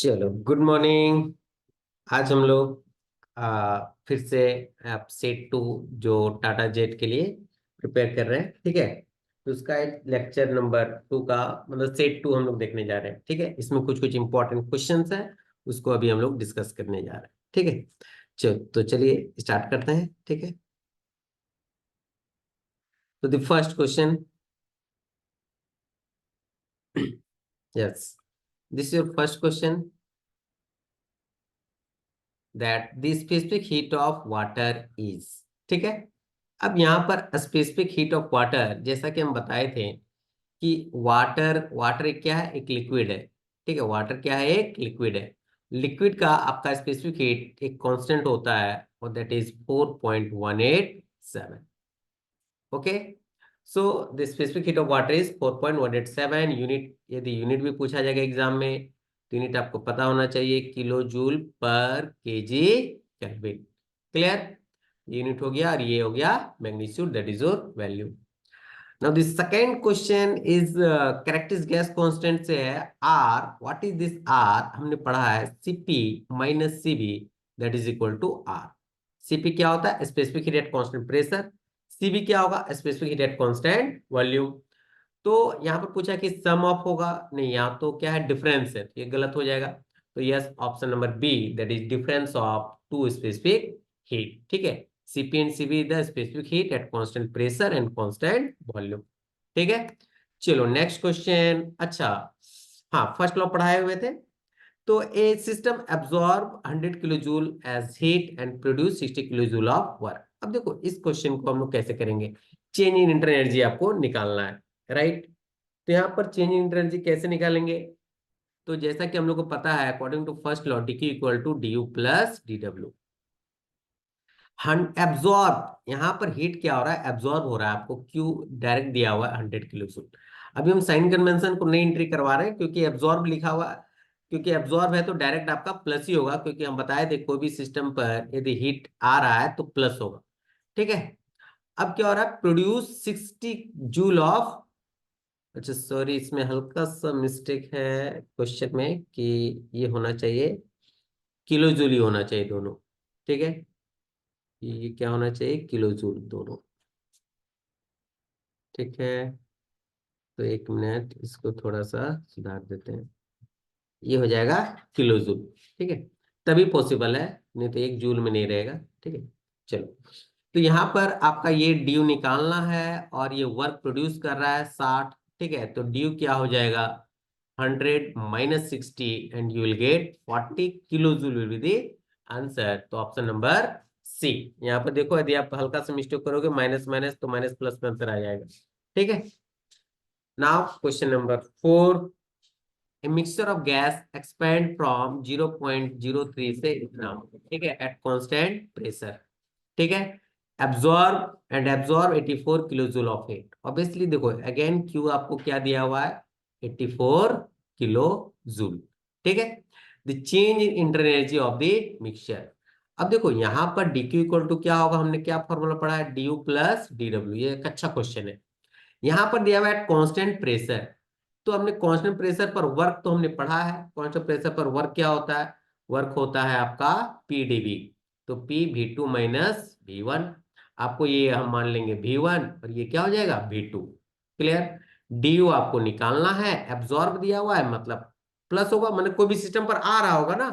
चलो good morning. आज हम लोग फिर से आप सेट टू जो टाटा जेट के लिए प्रिपेयर कर रहे हैं, ठीक है। तो उसका एक लेक्चर नंबर 2 का मतलब सेट टू हम लोग देखने जा रहे हैं, ठीक है। इसमें कुछ कुछ इंपॉर्टेंट क्वेश्चंस हैं, उसको अभी हम लोग डिस्कस करने जा रहे हैं, ठीक है। तो चलिए स्टार्ट करते हैं, ठीक है। तो the first question, yes, this your first question, that the specific heat of water is, ठीक है। अब यहाँ पर स्पेसिफिक हीट ऑफ वाटर, जैसा कि हम बताए थे कि वाटर वाटर एक क्या है, एक लिक्विड है, ठीक है। वाटर क्या है, एक लिक्विड है। लिक्विड का आपका स्पेसिफिक हीट एक कांस्टेंट होता है और that is 4.187। Okay, so the specific heat of water is 4.187 unit. यदि यूनिट भी पूछा जाएगा एग्जाम में तो यूनिट आपको पता होना चाहिए, किलो जूल पर केजी केल्विन। क्लियर, यूनिट हो गया और ये हो गया magnitude, that is your value. Now this second question is characteristic gas constant से है R. What is this R? हमने पढ़ा है CP minus CV that is equal to R. CP क्या होता है? Specific heat at constant pressure. CV क्या होगा? Specific heat at constant volume. तो यहाँ पर पूछा कि सम ऑफ होगा, नहीं, यहाँ तो क्या है, डिफरेंस है, तो ये गलत हो जाएगा। तो yes, option number B, that is difference of two specific heat, ठीक है। Cp and Cv is the specific heat at constant pressure and constant volume, ठीक है। चलो नेक्स्ट क्वेश्चन। अच्छा, हाँ, फर्स्ट लॉ पढ़ाए हुए थे। तो a system absorb 100 kilo joule as heat and produce 60 kilo joule of work. अब देखो इस क्वेश्चन को हम लोग कैसे करेंगे, चेंज इन इंटर एनर्जी आपको निकालना है, राइट। तो यहाँ पर चेंज इन इंटर एनर्जी कैसे निकालेंगे? तो जैसा कि हम लोग को पता है, according to first law, D Q equal to D U plus D W. Absorb, यहाँ पर हीट क्या हो रहा है, एब्जॉर्ब हो रहा है। आपको क्यू डायरेक्ट दिया हुआ है 100 किलो जूल। अभी हम साइन कन्वेंशन को नहीं एंट्री करवा रहे हैं क्योंकि एब्जॉर्ब लिखा हुआ है। क्योंकि एब्जॉर्ब है तो डायरेक्ट आपका प्लस ही होगा, क्योंकि हम बताए थे कोई भी सिस्टम पर यदि हीट आ रहा है तो प्लस होगा, ठीक है। अब क्या हो रहा है, प्रोड्यूस 60 जूल ऑफ, अच्छा सॉरी, इसमें हल्का सा मिस्टेक है क्वेश्चन में कि ये होना चाहिए किलो जूल ही होना चाहिए दोनों, ठीक है। ये क्या होना चाहिए, किलो जूल दोनों, ठीक है। तो एक मिनट, इसको थोड़ा सा सुधार देते हैं, ये हो जाएगा किलो जूल, ठीक है। तभी पॉसिबल है, नहीं तो एक जूल में नहीं रहेगा, ठीक है। चलो, तो यहाँ पर आपका ये ड्यू निकालना है और ये वर्क प्रोड्यूस कर रहा है 60, ठीक है। तो ड्यू क्या हो जाएगा, 100 minus 60 and you will gate 40 kilo joule will be the answer. तो ऑप्शन नंबर सी। यहाँ पर देखो, यदि आप हल्का सा मिस्टेक करोगे, माइनस माइनस तो माइनस प्लस में आंसर आ जाएगा, ठीक है। Now question number 4, a mixture of gas expand from 0.03 से इतना, ठीक है, at constant pressure, ठीक है। Absorb 84 kilo joule of heat. Obviously देखो अगेन क्यू आपको क्या दिया हुआ है, 84 किलो जूल, ठीक है। The change in inter energy of the mixture. अब देखो यहाँ पर डी क्यू इक्वल टू क्या होगा, हमने क्या फॉर्मूला पढ़ा है, D U plus D W. ये एक अच्छा क्वेश्चन है। यहाँ पर दिया हुआ है कांस्टेंट प्रेशर, तो हमने कांस्टेंट प्रेशर पर वर्क तो हमने पढ़ा है। कांस्टेंट प्रेशर पर वर्क क्या होता है, वर्क होता है आपका पीडीवी। तो P V two minus V one, आपको ये हम मान लेंगे वी वन और ये क्या हो जाएगा V two. Clear, D U आपको निकालना है, एब्जॉर्ब दिया हुआ है मतलब प्लस होगा, मतलब कोई भी सिस्टम पर आ रहा होगा ना,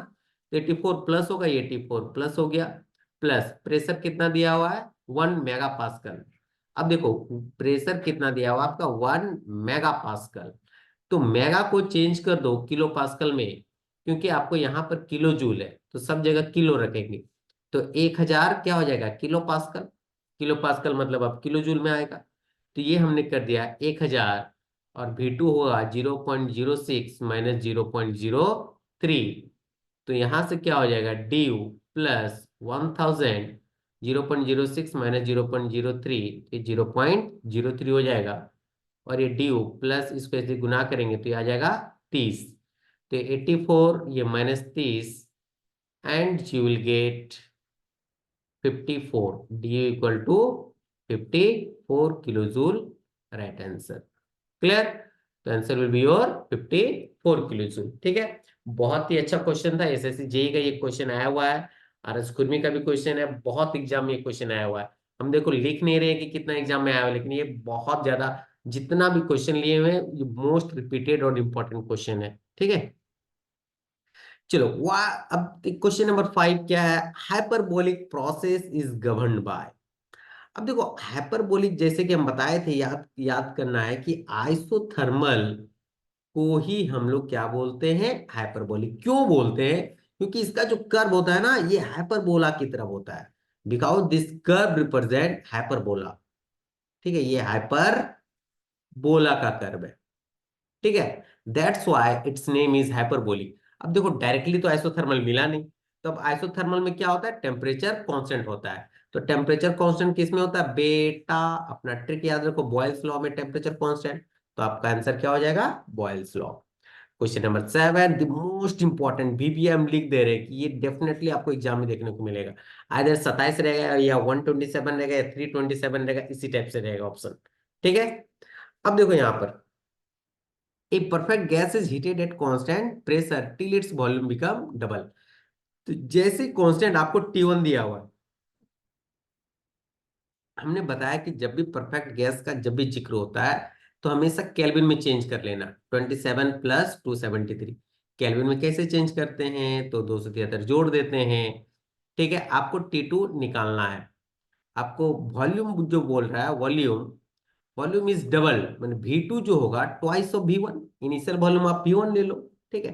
तो 84 प्लस होगा, ये 84 प्लस हो गया। प्लस प्रेशर कितना दिया हुआ है, 1 मेगा पास्कल। अब देखो प्रेशर कितना दिया हुआ आपका, 1 मेगा पास्कल। तो मेगा को चेंज कर दो किलो पास्कल में, क्योंकि आपको यहाँ पर किलो जूल है तो सब जगह किलो रखेंगे। तो 1000 क्या हो जाएगा, किलो पास्कल। किलो पास्कल मतलब अब किलो जूल में आएगा। तो ये हमने कर दिया 1000, और V2 होगा 0.06 माइनस 0.03। तो यहाँ से क्या हो जाएगा, डी यू प्लस 1000, 0.06 माइनस 0.03, ये 0.03 हो जाएगा। और ये डी यू प्लस इसको ऐसे गुना करेंगे तो ये आ जाएगा 30। तो 84 ये minus 30 and you will get 54, D U equal to 54 kilo joule, right answer. Clear. तो answer will be your 54 kilo joule. ठीक है, बहुत ही अच्छा क्वेश्चन था, एसएससी जेई का ये क्वेश्चन आया हुआ है, आरएस कुर्मी का भी क्वेश्चन है, बहुत एग्जाम में ये क्वेश्चन आया हुआ है। हम देखो लिख नहीं रहे कि कितना एग्जाम में आया हुआ है, लेकिन ये बहुत ज्यादा, जितना भी क्वेश्चन लिए हुए हैं ये मोस्ट रिपीटेड और इंपॉर्टेंट क्वेश्चन है। ठीक है, चलो वाह। अब क्वेश्चन नंबर 5 क्या है, hyperbolic process is governed bye. अब देखो हाइपरबोलिक जैसे कि हम बताए थे, याद याद करना है कि आइसोथर्मल को ही हम लोग क्या बोलते हैं, हाइपरबोलिक। क्यों बोलते हैं, क्योंकि इसका जो कर्व होता है ना ये हाइपरबोला की तरफ होता है, because this curve represent hyperbola. ठीक है, ये हाइपरबोला का कर्व है। ठीक है, that's why it's name is hyperbolic. अब देखो डायरेक्टली तो आइसोथर्मल मिला नहीं, तो अब आइसोथर्मल में क्या होता है, टेम्परेचर कांस्टेंट होता है। तो टेम्परेचर कांस्टेंट किस में होता है बेटा, अपना ट्रिक याद रखो, बॉयल्स लॉ में टेम्परेचर कांस्टेंट। तो आपका आंसर क्या हो जाएगा, Boyle's law. Question number 7, the most important, BBA हम लिख दे रहे हैं कि ये डेफिनेटली आपको एग्जाम में देखने को मिलेगा। आइदर 27 रहेगा या 127 रहेगा या 327 रहेगा, इसी टाइप से रहेगा ऑप्शन। ठीक है, अब देखो यहाँ पर, A perfect gas is heated at constant pressure till its volume become double। तो जैसे कांस्टेंट आपको T1 दिया हुआ है, हमने बताया कि जब भी परफेक्ट गैस का जब भी जिक्र होता है तो हमेशा केल्विन में चेंज कर लेना। 27 प्लस 273 केल्विन में कैसे चेंज करते हैं, तो 273 जोड़ देते हैं। ठीक है, आपको T2 निकालना है। आपको वॉल्यूम जो बोल रहा है, वॉल्यूम, वॉल्यूम इज डबल, मैंने V2 जो होगा twice of V1। Initial volume आप V1 ले लो। ठीक है,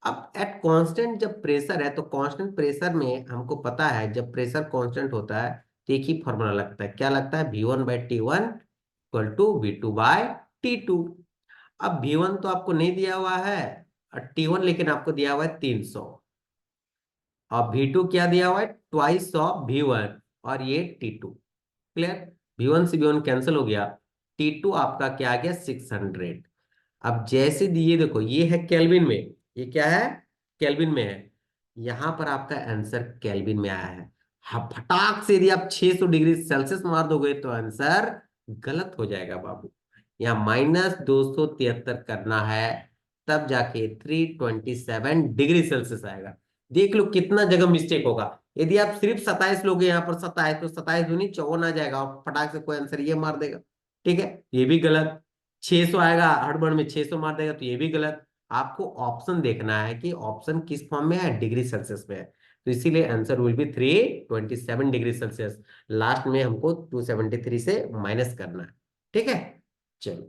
अब एट कांस्टेंट जब प्रेशर है, तो कांस्टेंट प्रेशर में हमको पता है जब प्रेशर कांस्टेंट होता है तो एक ही फॉर्मूला लगता है, क्या लगता है, V1/T1 इक्वल टू V2/T2। अब V1 तो आपको नहीं दिया हुआ है और T1 लेकिन आपको दिया हुआ है 300, और V2 क्या दिया हुआ है, ट्वाइस ऑफ V1, और ये T2। क्लियर, V1 से V1 कैंसिल हो गया, T2 आपका क्या आ गया, 600। अब जैसे दिए देखो ये है केल्विन में, ये क्या है, केल्विन में है, यहां पर आपका आंसर केल्विन में आया है। हाँ, फटाक से यदि आप 600 डिग्री सेल्सियस मार दोगे तो आंसर गलत हो जाएगा बाबू। यहाँ -273 करना है, तब जाके 327 डिग्री सेल्सियस आएगा। देख लो कितना जगह मिस्टेक होगा। यदि आप सिर्फ 27 लोगे यहाँ पर 27, तो 27 दूनी 54 आ जाएगा और फटाक से कोई आंसर ये मार देगा। ठीक है, ये भी गलत। 600 आएगा, हड़बड़ में 600 मार देगा तो ये भी गलत। आपको ऑप्शन देखना है कि ऑप्शन किस फॉर्म में है, डिग्री सेल्सियस में है। तो इसीलिए answer will B 327 degree Celsius. Last में हमको 273 से माइनस करना है। ठीक है, चलो।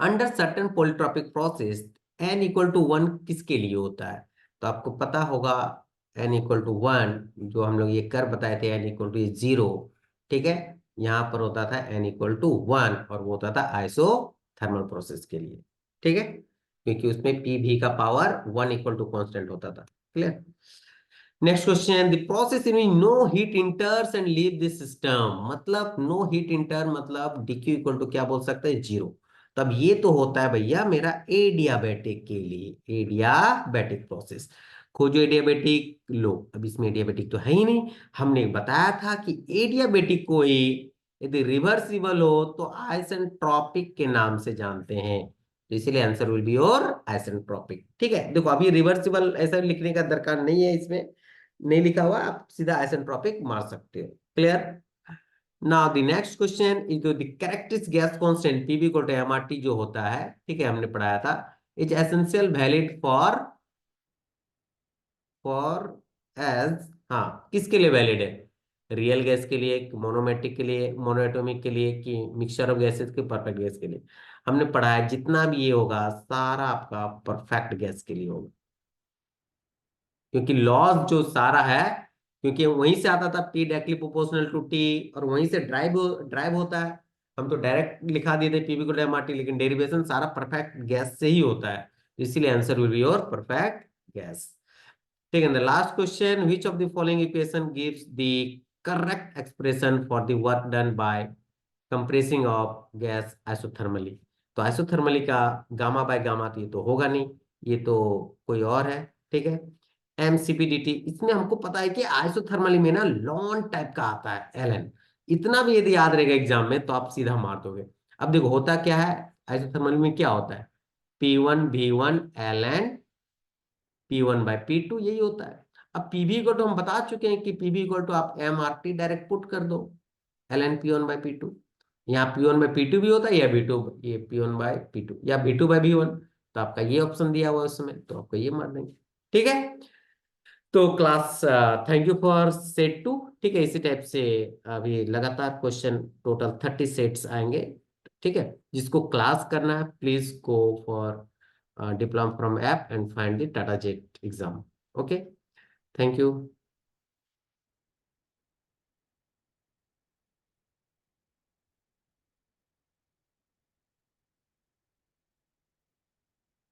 Under certain polytropic process n=1 किसके लिए होता है, तो आपको पता होगा n=1, जो हम लोग ये कर बताए थे n=0। ठीक है, यहाँ पर होता था n=1 और वो होता था आइसोथर्मल प्रोसेस के लिए। ठीक है, क्योंकि उसमें पी भी का पावर 1 = कांस्टेंट होता था। Clear, next question, the process in which no heat enters and leave this system. मतलब नो हीट इंटर मतलब dq इक्वल टू क्या बोल सकते हैं, 0। तब ये तो होता है भैया मेरा एडियाबेटिक के लिए, एडियाबेटिक प्रोसेस। खोजो एडियाबेटिक, लो अब इसमें एडियाबेटिक तो है ही नहीं। हमने बताया था कि एडियाबेटिक को ही यदि रिवर्सिबल हो तो आइसेंट्रोपिक के नाम से जानते हैं। तो इसीलिए आंसर विल बी और आइसेंट्रोपिक। ठीक है, देखो अभी रिवर्सिबल ऐसा लिखने का दरकार नहीं है, इसमें नहीं लिखा हुआ, आप सीधा आइसेंट्रोपिक मार सकते हो। Clear, now the next question is the characteristic gas constant PV equal to MRT जो होता है, ठीक है हमने पढ़ाया था, is essential valid for for age, हाँ किसके लिए वैलिड है, रियल गैस के लिए, मोनोमेटिक के लिए, मोनोएटॉमिक के लिए, कि मिक्सचर ऑफ गैसेस के परफेक्ट गैस के लिए। हमने पढ़ाया जितना भी ये होगा सारा आपका परफेक्ट गैस के लिए होगा, क्योंकि लॉस जो सारा है, क्योंकि वहीं से आता था P directly proportional to T, और वहीं से ड्राइव ड्राइव होता है। हम तो डायरेक्ट लिखा दिए थे पीवी को एमआरटी, लेकिन डेरिवेशन सारा परफेक्ट गैस से ही होता है। इसीलिए answer will be your perfect gas. ठीक है, the last question, which of the following equation gives the correct expression for the work done by compressing of gas isothermally. तो isothermally का gamma by gamma तो ये तो होगा नहीं, ये तो कोई और है। ठीक है, एमसीपीडीटी, इसमें हमको पता है कि आइसोथर्मली में ना लॉन्ग टाइप का आता है एलएन। इतना भी यदि याद रहेगा एग्जाम में तो आप सीधा मार दोगे। अब देखो होता क्या है, आइसोथर्मल में क्या होता है, P1V1 ln P1/P2, यही होता है। अब पीवी इक्वल टू हम बता चुके हैं कि पीवी इक्वल टू आप MRT डायरेक्ट पुट कर दो, ln P1/P2। यहाँ P1/P2 भी होता है, या B2, ये P1/P2 या B2/B1, तो आपका ये ऑप्शन दिया हुआ है उसमें, तो आपको ये मार देंगे। ठीक है, तो class, thank you for set 2। ठीक है, इसी टाइप से अभी लगातार क्वेश्चन, टोटल 30 सेट्स आएंगे। ठीक है, जिसको क्लास करना है please go for diploma from app and find the Tata jet exam. Okay, thank you.